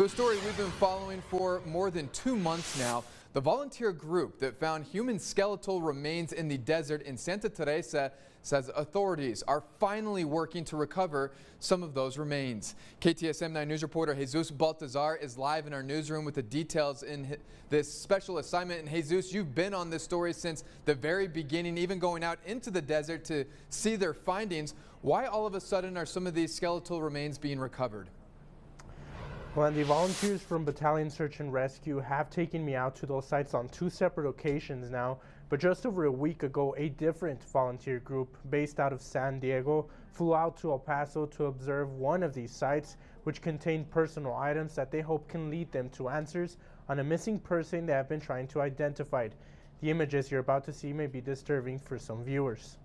A story we've been following for more than 2 months now. The volunteer group that found human skeletal remains in the desert in Santa Teresa says authorities are finally working to recover some of those remains. KTSM 9 News reporter Jesus Baltazar is live in our newsroom with the details in this special assignment. And Jesus, you've been on this story since the very beginning, even going out into the desert to see their findings. Why all of a sudden are some of these skeletal remains being recovered? Well, the volunteers from Battalion Search and Rescue have taken me out to those sites on 2 separate occasions now, but just over a week ago, a different volunteer group based out of San Diego flew out to El Paso to observe one of these sites, which contained personal items that they hope can lead them to answers on a missing person they have been trying to identify. The images you're about to see may be disturbing for some viewers.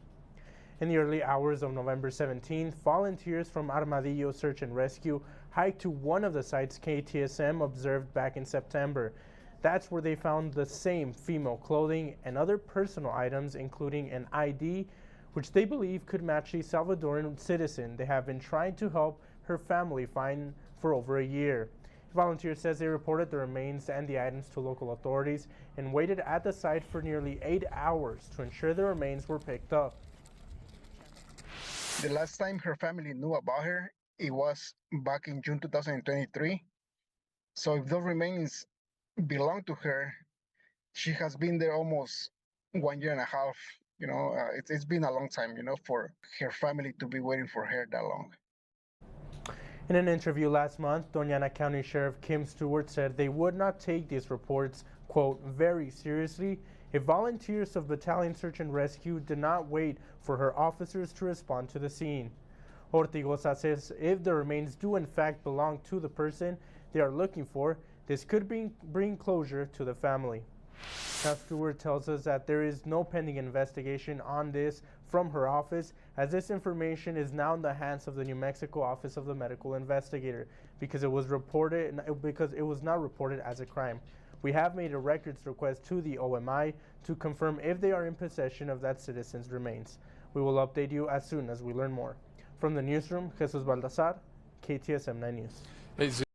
In the early hours of November 17th, volunteers from Armadillo Search and Rescue hiked to one of the sites KTSM observed back in September. That's where they found the same female clothing and other personal items, including an ID, which they believe could match a Salvadoran citizen they have been trying to help her family find for over a year. The volunteer says they reported the remains and the items to local authorities and waited at the site for nearly 8 hours to ensure the remains were picked up. The last time her family knew about her, it was back in June 2023. So if those remains belong to her, she has been there almost 1.5 years. It's been a long time, for her family to be waiting for her that long. In an interview last month, Doña Ana County Sheriff Kim Stewart said they would not take these reports, quote, very seriously if volunteers of Battalion Search and Rescue did not wait for her officers to respond to the scene. Ortigosa says if the remains do in fact belong to the person they are looking for, this could bring closure to the family. Now, Stewart tells us that there is no pending investigation on this from her office, as this information is now in the hands of the New Mexico Office of the Medical Investigator because it was not reported as a crime. We have made a records request to the OMI to confirm if they are in possession of that citizen's remains. We will update you as soon as we learn more. From the newsroom, Jesus Baltazar, KTSM 9 News. Hey,